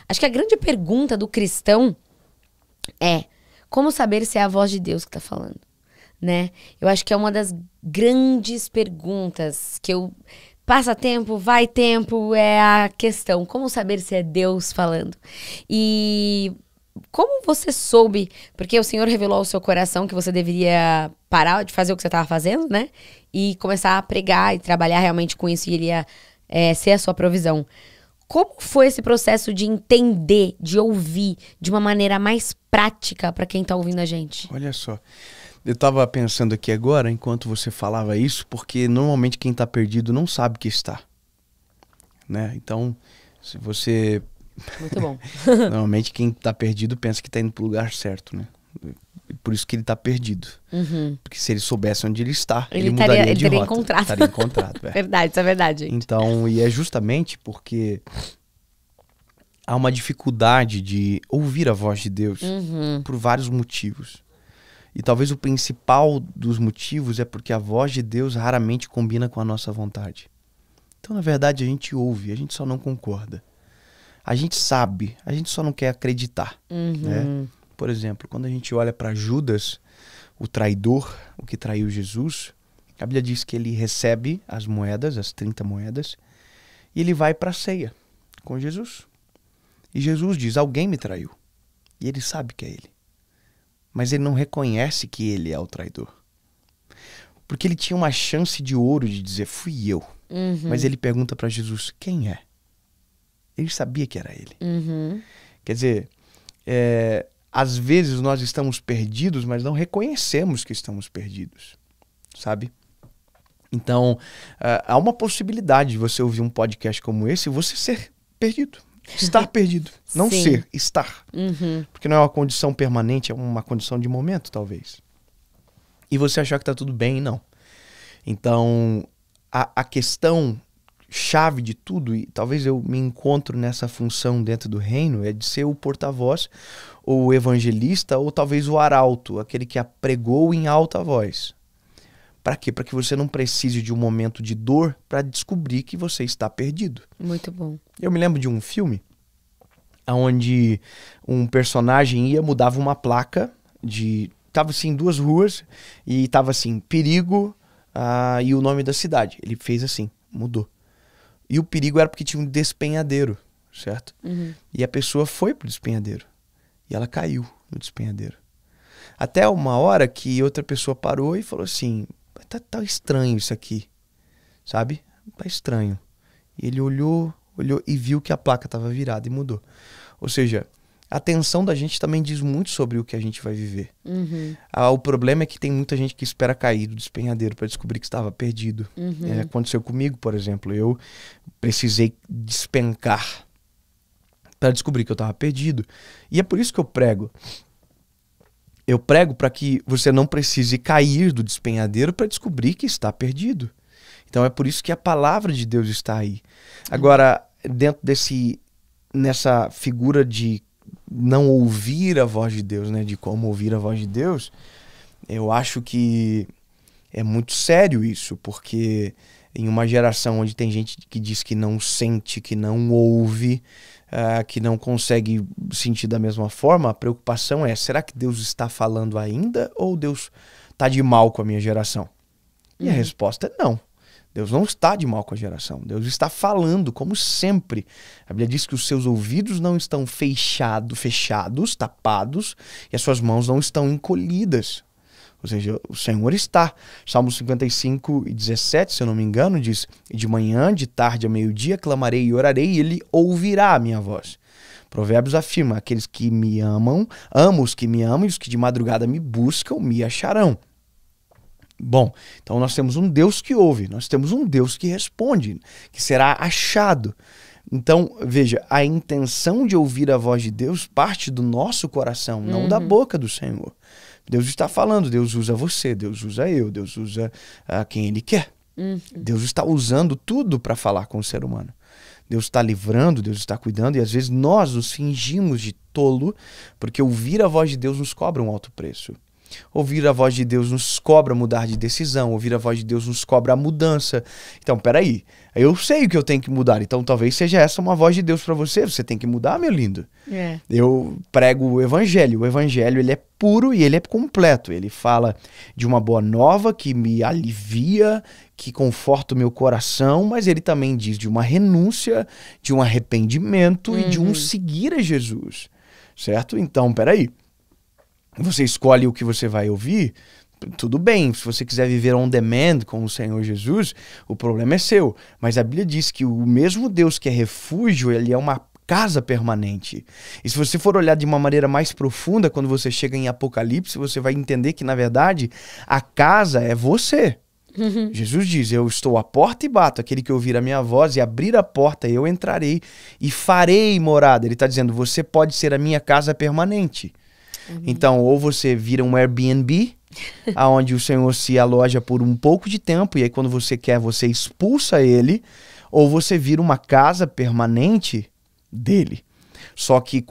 Acho que a grande pergunta do cristão é como saber se é a voz de Deus que tá falando, né? Eu acho que é uma das grandes perguntas que eu... Passa tempo, vai tempo, é a questão. Como saber se é Deus falando? E como você soube? Porque o Senhor revelou ao seu coração que você deveria parar de fazer o que você estava fazendo, né? E começar a pregar e trabalhar realmente com isso. E ele ia ser a sua provisão. Como foi esse processo de entender, de ouvir de uma maneira mais prática para quem tá ouvindo a gente? Olha só. Eu estava pensando aqui agora, enquanto você falava isso, porque normalmente quem está perdido não sabe que está, né? Então, se você... Muito bom. Normalmente quem está perdido pensa que está indo para o lugar certo, né? Por isso que ele está perdido. Uhum. Porque se ele soubesse onde ele está, ele estaria, mudaria de teria rota. encontrado. Estaria encontrado. É. Verdade, isso é verdade, gente. Então, e é justamente porque há uma dificuldade de ouvir a voz de Deus por vários motivos. E talvez o principal dos motivos é porque a voz de Deus raramente combina com a nossa vontade. Então, na verdade, a gente ouve, a gente só não concorda. A gente sabe, a gente só não quer acreditar. Né? Por exemplo, quando a gente olha para Judas, o traidor, o que traiu Jesus, a Bíblia diz que ele recebe as moedas, as 30 moedas, e ele vai para a ceia com Jesus. E Jesus diz, alguém me traiu. E ele sabe que é ele. Mas ele não reconhece que ele é o traidor. Porque ele tinha uma chance de ouro de dizer, fui eu. Mas ele pergunta para Jesus, quem é? Ele sabia que era ele. Quer dizer, às vezes nós estamos perdidos, mas não reconhecemos que estamos perdidos. Sabe? Então, há uma possibilidade de você ouvir um podcast como esse e você ser perdido. Estar perdido. Não Sim. ser, estar. Porque não é uma condição permanente, é uma condição de momento, talvez. E você achar que tá tudo bem e não. Então, a questão chave de tudo, e talvez eu me encontro nessa função dentro do reino, é de ser o porta-voz, ou o evangelista, ou talvez o arauto, aquele que apregou em alta voz. Para quê? Para que você não precise de um momento de dor para descobrir que você está perdido. Muito bom. Eu me lembro de um filme onde um personagem mudava uma placa de... Tava assim, 2 ruas e tava assim, perigo e o nome da cidade. Ele fez assim, mudou. E o perigo era porque tinha um despenhadeiro, certo? E a pessoa foi pro despenhadeiro. E ela caiu no despenhadeiro. Até uma hora que outra pessoa parou e falou assim... Tá estranho isso aqui, sabe? Tá estranho. E ele olhou e viu que a placa estava virada e mudou. Ou seja, a atenção da gente também diz muito sobre o que a gente vai viver. O problema é que tem muita gente que espera cair do despenhadeiro para descobrir que estava perdido. Aconteceu comigo, por exemplo. Eu precisei despencar para descobrir que eu estava perdido. E é por isso que eu prego. Eu prego para que você não precise cair do despenhadeiro para descobrir que está perdido. Então é por isso que a palavra de Deus está aí. Agora, dentro nessa figura de não ouvir a voz de Deus, né, de como ouvir a voz de Deus, eu acho que é muito sério isso, porque em uma geração onde tem gente que diz que não sente, que não ouve, que não consegue sentir da mesma forma, a preocupação é, será que Deus está falando ainda ou Deus está de mal com a minha geração? E a resposta é não. Deus não está de mal com a geração. Deus está falando, como sempre. A Bíblia diz que os seus ouvidos não estão fechados, tapados, e as suas mãos não estão encolhidas. Ou seja, o Senhor está. Salmo 55:17, se eu não me engano, diz: de manhã, de tarde a meio-dia, clamarei e orarei, e ele ouvirá a minha voz. Provérbios afirma: aqueles que me amam, amo os que me amam, e os que de madrugada me buscam, me acharão. Bom, então nós temos um Deus que ouve, nós temos um Deus que responde, que será achado. Então, veja, a intenção de ouvir a voz de Deus parte do nosso coração, não da boca do Senhor. Deus está falando, Deus usa você, Deus usa eu, Deus usa quem Ele quer. Deus está usando tudo para falar com o ser humano. Deus está livrando, Deus está cuidando, e às vezes nós nos fingimos de tolo, porque ouvir a voz de Deus nos cobra um alto preço. Ouvir a voz de Deus nos cobra mudar de decisão. Ouvir a voz de Deus nos cobra a mudança. Então, peraí. Eu sei o que eu tenho que mudar. Então, talvez seja essa uma voz de Deus para você. Você tem que mudar, meu lindo. Eu prego o evangelho. O evangelho, ele é puro e ele é completo. Ele fala de uma boa nova que me alivia, que conforta o meu coração, mas ele também diz de uma renúncia, de um arrependimento e de um seguir a Jesus. Certo? Então, peraí. Você escolhe o que você vai ouvir, tudo bem. Se você quiser viver on demand com o Senhor Jesus, o problema é seu. Mas a Bíblia diz que o mesmo Deus que é refúgio, ele é uma casa permanente. E se você for olhar de uma maneira mais profunda, quando você chega em Apocalipse, você vai entender que, na verdade, a casa é você. Jesus diz, eu estou à porta e bato, aquele que ouvir a minha voz e abrir a porta, eu entrarei e farei morada. Ele está dizendo, você pode ser a minha casa permanente. Então, ou você vira um Airbnb, aonde o Senhor se aloja por um pouco de tempo, e aí quando você quer, você expulsa ele, ou você vira uma casa permanente dele. Só que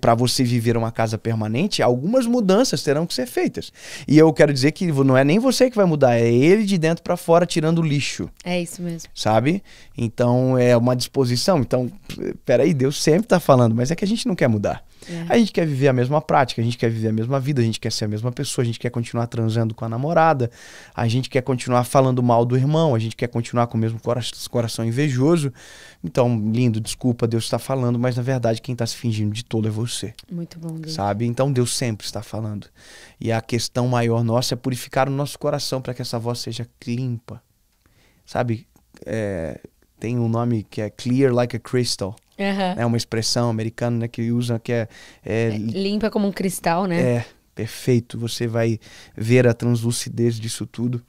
para você viver uma casa permanente, algumas mudanças terão que ser feitas. E eu quero dizer que não é nem você que vai mudar, é ele de dentro para fora tirando o lixo. É isso mesmo. Sabe? Então é uma disposição. Então, peraí, Deus sempre tá falando, mas é que a gente não quer mudar. A gente quer viver a mesma prática, a gente quer viver a mesma vida, a gente quer ser a mesma pessoa, a gente quer continuar transando com a namorada, a gente quer continuar falando mal do irmão, a gente quer continuar com o mesmo coração invejoso. Então, lindo, desculpa, Deus está falando, mas na verdade quem está se fingindo de tolo é você. Muito bom, Deus. Sabe? Então Deus sempre está falando. E a questão maior nossa é purificar o nosso coração para que essa voz seja limpa. Sabe? Tem um nome que é clear like a crystal. É uma expressão americana, né, que usa, que limpa como um cristal, né? É, perfeito. Você vai ver a translucidez disso tudo.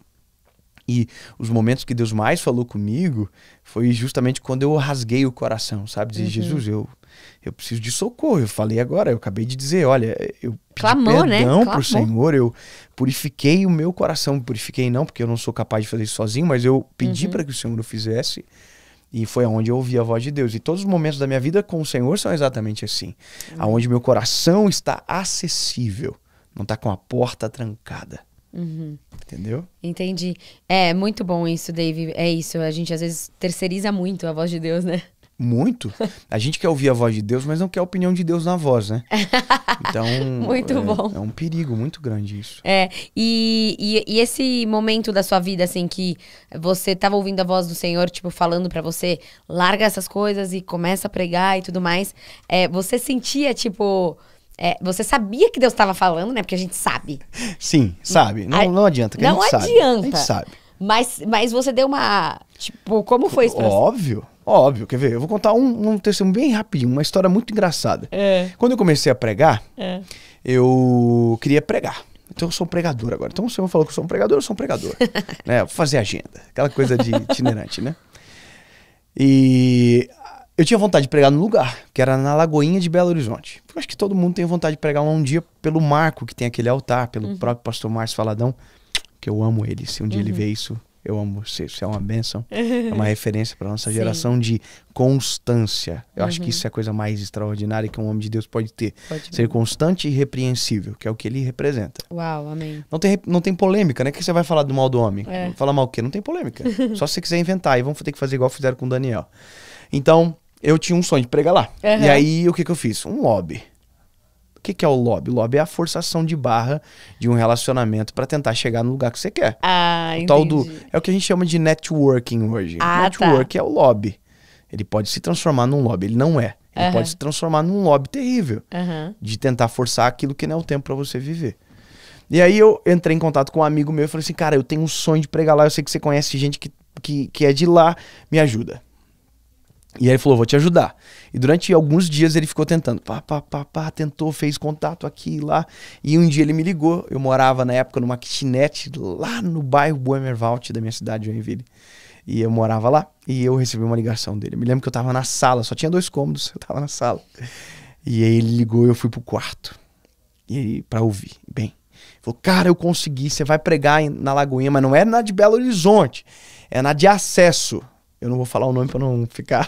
E os momentos que Deus mais falou comigo foi justamente quando eu rasguei o coração, sabe? Dizer, Jesus, eu preciso de socorro. Eu falei agora, eu acabei de dizer, olha, eu pedi perdão pro Senhor, eu purifiquei o meu coração. Purifiquei não, porque eu não sou capaz de fazer isso sozinho, mas eu pedi para que o Senhor o fizesse. E foi onde eu ouvi a voz de Deus. E todos os momentos da minha vida com o Senhor são exatamente assim. Onde meu coração está acessível. Não está com a porta trancada. Entendeu? Entendi. É muito bom isso, Dave. É isso. A gente às vezes terceiriza muito a voz de Deus, né? Muito. A gente quer ouvir a voz de Deus, mas não quer a opinião de Deus na voz, né? Então, muito bom. É um perigo muito grande isso. E esse momento da sua vida, assim, que você tava ouvindo a voz do Senhor, tipo, falando pra você, larga essas coisas e começa a pregar e tudo mais, você sentia, tipo... você sabia que Deus estava falando, né? Porque a gente sabe. Sim, sabe. Não adianta, que não a gente adianta. Sabe. A gente sabe. Mas você deu uma... Tipo, como foi isso pra você? Óbvio. Quer ver? Eu vou contar um testemunho bem rapidinho, uma história muito engraçada. Quando eu comecei a pregar, eu queria pregar. Então eu sou um pregador agora. Então o Senhor falou que eu sou um pregador, eu sou um pregador. Né? Vou fazer agenda. Aquela coisa de itinerante, né? E... eu tinha vontade de pregar num lugar, que era na Lagoinha de Belo Horizonte. Eu acho que todo mundo tem vontade de pregar lá um dia pelo Marco, que tem aquele altar, pelo próprio pastor Márcio Faladão, que eu amo ele. Se um dia ele vê isso, eu amo você. Isso é uma bênção. É uma referência para nossa geração de constância. Eu acho que isso é a coisa mais extraordinária que um homem de Deus pode ter. Ser constante e irrepreensível, que é o que ele representa. Uau, amém. Não tem polêmica, né? O que você vai falar do mal do homem? Falar mal o quê? Não tem polêmica. Só se você quiser inventar. E vamos ter que fazer igual fizeram com o Daniel. Então... eu tinha um sonho de pregar lá. E aí, o que eu fiz? Um lobby. O que é o lobby? O lobby é a forçação de barra de um relacionamento para tentar chegar no lugar que você quer. Entendi. É o que a gente chama de networking hoje. Network é o lobby. Ele pode se transformar num lobby. Ele não é. Ele pode se transformar num lobby terrível. De tentar forçar aquilo que não é o tempo para você viver. E aí eu entrei em contato com um amigo meu e falei assim, cara, eu tenho um sonho de pregar lá. Eu sei que você conhece gente que é de lá. Me ajuda. E aí ele falou, vou te ajudar. E durante alguns dias ele ficou tentando. Tentou, fez contato aqui e lá. E um dia ele me ligou. Eu morava na época numa kitnet lá no bairro Boemerwald da minha cidade, Joinville. E eu morava lá e eu recebi uma ligação dele. Eu me lembro que eu tava na sala, só tinha 2 cômodos, eu tava na sala. E aí ele ligou e eu fui pro quarto. E aí, pra ouvir. Bem, ele falou, cara, eu consegui, você vai pregar na Lagoinha, mas não é na de Belo Horizonte, é na de Acesso. Eu não vou falar o nome pra não ficar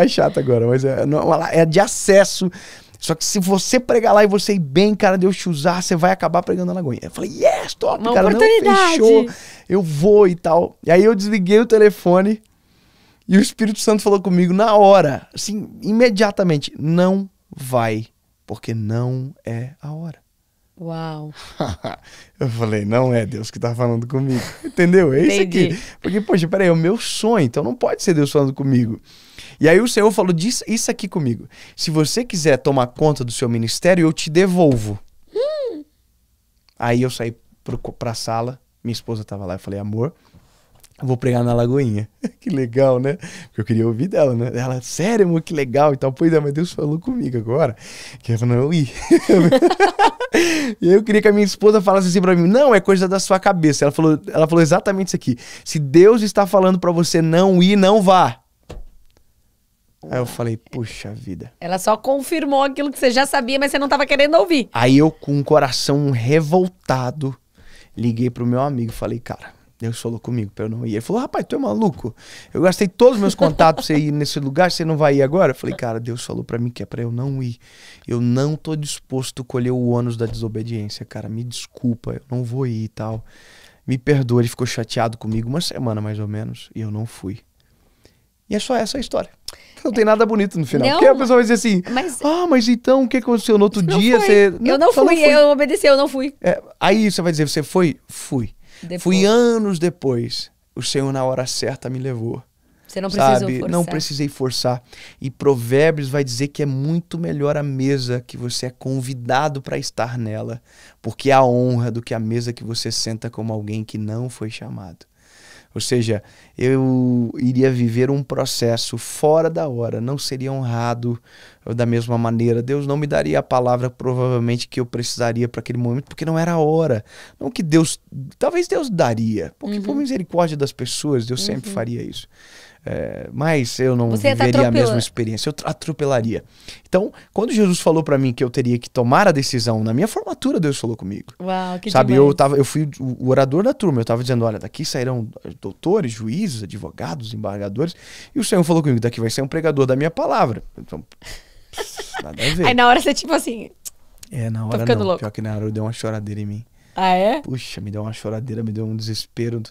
chato agora, mas é de Acesso. Só que se você pregar lá e você ir bem, cara, Deus te usar, você vai acabar pregando na Lagoinha. Eu falei, yes, top, Uma cara, não, oportunidade. fechou, eu vou e tal. E aí eu desliguei o telefone e o Espírito Santo falou comigo na hora, assim, imediatamente, não vai, porque não é a hora. Uau. Eu falei, não é Deus que tá falando comigo. Entendeu? É isso aqui. Porque, poxa, peraí, é o meu sonho, então não pode ser Deus falando comigo. E aí o Senhor falou isso aqui comigo. Se você quiser tomar conta do seu ministério, eu te devolvo. Aí eu saí pra sala, minha esposa tava lá, eu falei, amor, eu vou pregar na Lagoinha. Que legal, né? Porque eu queria ouvir dela, né? Ela, sério, amor, que legal e tal. Pois é, mas Deus falou comigo agora. Que eu falei, não, eu ia. E eu queria que a minha esposa falasse assim pra mim, não, é coisa da sua cabeça. Ela falou exatamente isso aqui. Se Deus está falando pra você não ir, não vá. Aí eu falei, puxa vida. Ela só confirmou aquilo que você já sabia, mas você não tava querendo ouvir. Aí eu, com o coração revoltado, liguei pro meu amigo e falei, cara, Deus falou comigo pra eu não ir. Ele falou, rapaz, tu é maluco? Eu gastei todos os meus contatos pra você ir nesse lugar, você não vai ir agora? Eu falei, cara, Deus falou pra mim que é pra eu não ir. Eu não tô disposto a colher o ônus da desobediência, cara. Me desculpa, eu não vou ir e tal. Me perdoa, ele ficou chateado comigo uma semana mais ou menos, e eu não fui. E é só essa a história. Não tem nada bonito no final. Não, porque a pessoa vai dizer assim, mas então o que aconteceu no outro dia? Você... Eu não fui, eu obedeci, eu não fui. Aí você vai dizer, você foi? Fui. Depois. Fui anos depois. O Senhor na hora certa me levou. Você não precisou forçar. Não precisei forçar. E Provérbios vai dizer que é muito melhor a mesa que você é convidado para estar nela, porque há honra do que a mesa que você senta como alguém que não foi chamado. Ou seja, eu iria viver um processo fora da hora, não seria honrado da mesma maneira. Deus não me daria a palavra provavelmente que eu precisaria para aquele momento, porque não era a hora. Não que Deus... Talvez Deus daria, porque por misericórdia das pessoas, Deus sempre faria isso. Mas eu não viveria a mesma experiência, eu atropelaria. Então, quando Jesus falou pra mim que eu teria que tomar a decisão, na minha formatura Deus falou comigo. Uau, que sabe, demais. eu fui o orador da turma, eu tava dizendo, olha, daqui sairão doutores, juízes, advogados, embargadores, e o Senhor falou comigo, daqui vai ser um pregador da minha palavra. Então, nada a ver. Aí na hora você tipo assim... na hora não, louco. Pior que na hora eu dei uma choradeira em mim. Ah, é? Puxa, me deu uma choradeira, me deu um desespero.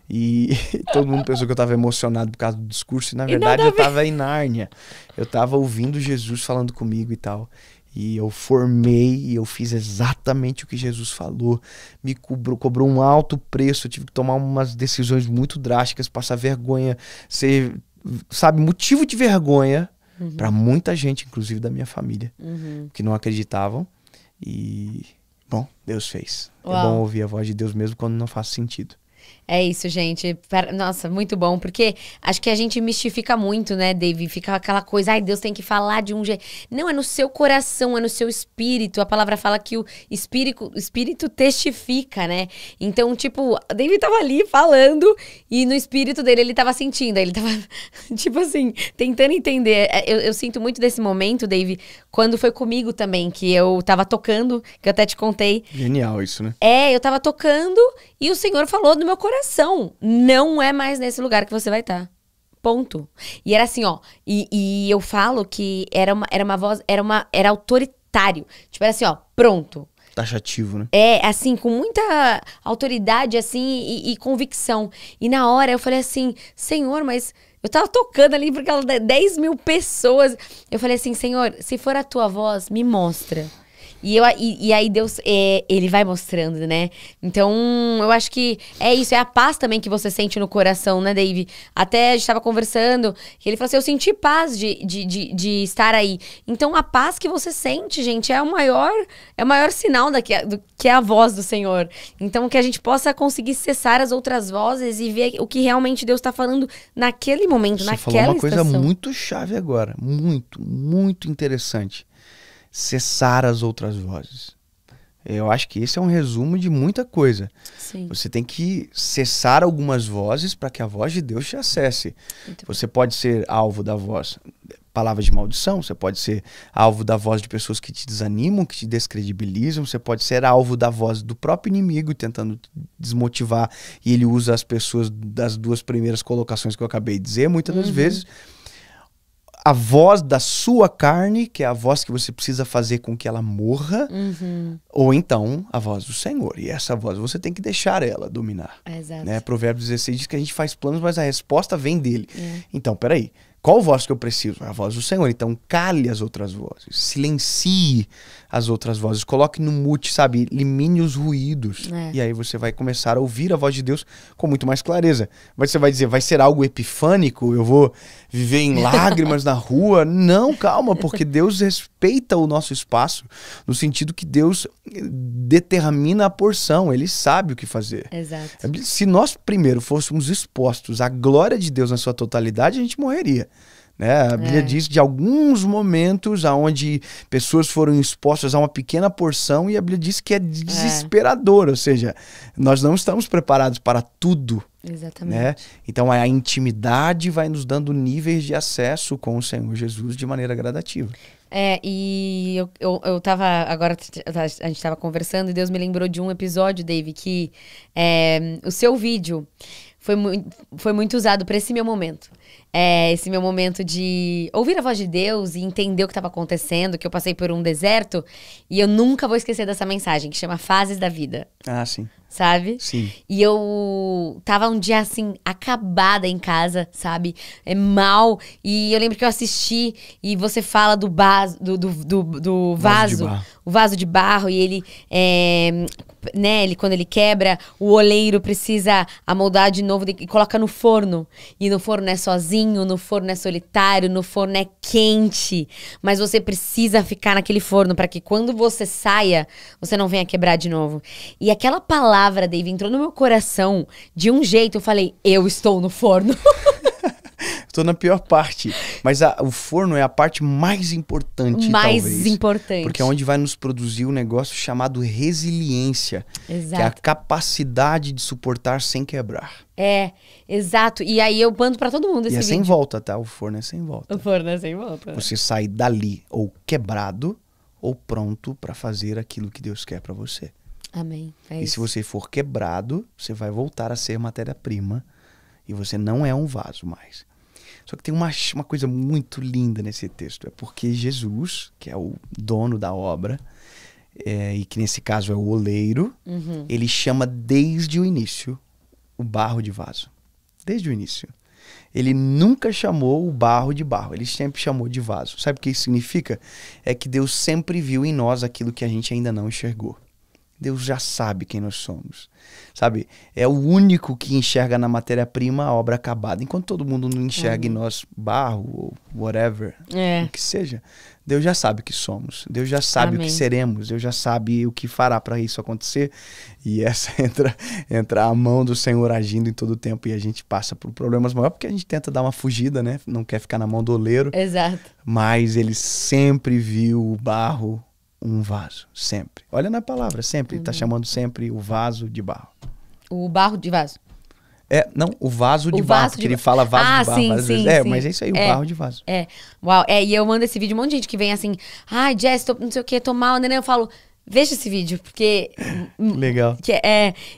E todo mundo pensou que eu tava emocionado por causa do discurso. E na verdade eu tava em Nárnia. Eu tava ouvindo Jesus falando comigo e tal. E eu formei e eu fiz exatamente o que Jesus falou. Me cobrou um alto preço. Eu tive que tomar umas decisões muito drásticas, passar vergonha, ser, sabe, motivo de vergonha pra muita gente, inclusive da minha família, que não acreditavam. E... bom, Deus fez. Uau. É bom ouvir a voz de Deus mesmo quando não faz sentido. É isso, gente. Nossa, muito bom. Porque acho que a gente mistifica muito, né, Dave? Fica aquela coisa, ai, Deus tem que falar de um jeito. Não, é no seu coração, é no seu espírito. A palavra fala que o espírito testifica, né? Então, tipo, o Dave tava ali falando e no espírito dele ele tava sentindo. Aí ele tava, tipo assim, tentando entender. Eu sinto muito desse momento, Dave, quando foi comigo também, que eu tava tocando, que eu até te contei. Genial isso, né? Eu tava tocando e o Senhor falou no meu coração. Não é mais nesse lugar que você vai estar. Ponto. E era assim, ó. E eu falo que era uma voz, era autoritário. Tipo, era assim, ó, pronto. Taxativo, né? Assim, com muita autoridade, assim, e convicção. E na hora eu falei assim, Senhor, mas eu tava tocando ali por aquelas 10 mil pessoas. Eu falei assim, Senhor, se for a tua voz, me mostra. E aí Deus, ele vai mostrando, né? Então, eu acho que é isso, é a paz também que você sente no coração, né, Dave? Até a gente tava conversando, que ele falou assim, eu senti paz de estar aí. Então, a paz que você sente, gente, é o maior sinal do que é a voz do Senhor. Então, que a gente possa conseguir cessar as outras vozes e ver o que realmente Deus tá falando naquele momento, naquela estação. Você falou uma coisa muito chave agora, muito, muito interessante. Cessar as outras vozes. Eu acho que esse é um resumo de muita coisa. Sim. Você tem que cessar algumas vozes para que a voz de Deus te acesse. Você pode ser alvo da voz, palavras de maldição, você pode ser alvo da voz de pessoas que te desanimam, que te descredibilizam, você pode ser alvo da voz do próprio inimigo tentando te desmotivar, e ele usa as pessoas das duas primeiras colocações que eu acabei de dizer, muitas das vezes. a voz da sua carne, que é a voz que você precisa fazer com que ela morra, ou então a voz do Senhor. E essa voz você tem que deixar ela dominar. Exato. Né? Provérbios 16 diz que a gente faz planos, mas a resposta vem dele. Então, peraí. Qual voz que eu preciso? A voz do Senhor. Então, cale as outras vozes. Silencie as outras vozes. Coloque no mute, sabe? Elimine os ruídos. E aí você vai começar a ouvir a voz de Deus com muito mais clareza. Você vai dizer, vai ser algo epifânico? Eu vou viver em lágrimas na rua? Não, calma, porque Deus respeita o nosso espaço, no sentido que Deus determina a porção. Ele sabe o que fazer. Exato. Se nós primeiro fôssemos expostos à glória de Deus na sua totalidade, a gente morreria. Né? A Bíblia diz de alguns momentos onde pessoas foram expostas a uma pequena porção, e a Bíblia diz que é desesperador, ou seja, nós não estamos preparados para tudo. Exatamente. Né? Então a intimidade vai nos dando níveis de acesso com o Senhor Jesus de maneira gradativa. E eu tava, agora a gente tava conversando e Deus me lembrou de um episódio, Dave, que o seu vídeo foi muito usado para esse meu momento. Esse meu momento de ouvir a voz de Deus e entender o que estava acontecendo, que eu passei por um deserto, e eu nunca vou esquecer dessa mensagem, que chama Fases da Vida. Ah, sim. Sabe? Sim. E eu tava um dia, assim, acabada em casa, sabe? Mal. E eu lembro que eu assisti e você fala do vaso, o vaso de barro, e ele, quando ele quebra, o oleiro precisa amoldar de novo e coloca no forno. E no forno é sozinho, no forno é solitário, no forno é quente. Mas você precisa ficar naquele forno para que quando você saia, você não venha quebrar de novo. E aquela palavra, Dave, entrou no meu coração de um jeito, eu falei, eu estou no forno. Estou na pior parte. Mas o forno é a parte mais importante, mais talvez. importante. Porque é onde vai nos produzir um negócio chamado resiliência. Exato. Que é a capacidade de suportar sem quebrar. Exato. E aí eu mando pra todo mundo esse vídeo. E é vídeo. sem volta, tá? O forno é sem volta. O forno é sem volta. Você sai dali ou quebrado ou pronto para fazer aquilo que Deus quer para você. Amém. E se você for quebrado, você vai voltar a ser matéria-prima e você não é um vaso mais. Só que tem uma coisa muito linda nesse texto. É porque Jesus, que é o dono da obra, e que nesse caso é o oleiro, ele chama desde o início o barro de vaso. Desde o início. Ele nunca chamou o barro de barro, ele sempre chamou de vaso. Sabe o que isso significa? É que Deus sempre viu em nós aquilo que a gente ainda não enxergou. Deus já sabe quem nós somos, sabe? É o único que enxerga na matéria-prima a obra acabada. Enquanto todo mundo não enxerga em nós barro ou whatever, o que seja, Deus já sabe o que somos. Deus já sabe o que seremos. Deus já sabe o que fará para isso acontecer. E essa entra a mão do Senhor agindo em todo o tempo, e a gente passa por problemas maiores porque a gente tenta dar uma fugida, né? Não quer ficar na mão do oleiro. Exato. Mas ele sempre viu o barro um vaso, sempre. Olha na palavra, sempre. Ele está chamando sempre o vaso de barro. O barro de vaso. Não, o vaso de barro, porque ele fala vaso de barro várias vezes. Sim. Mas é isso aí, o barro de vaso. Uau, e eu mando esse vídeo, um monte de gente que vem assim, ai, Jess, não sei o que, tô mal, né? Eu falo, veja esse vídeo, porque... Legal.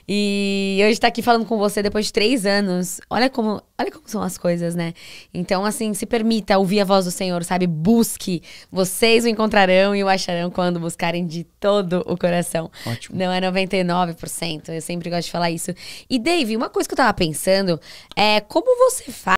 E hoje tá aqui falando com você depois de 3 anos. Olha como são as coisas, né? Então, assim, se permita ouvir a voz do Senhor, sabe? Busque. Vocês o encontrarão e o acharão quando buscarem de todo o coração. Ótimo. Não é 99%. Eu sempre gosto de falar isso. E, Dave, uma coisa que eu tava pensando é como você faz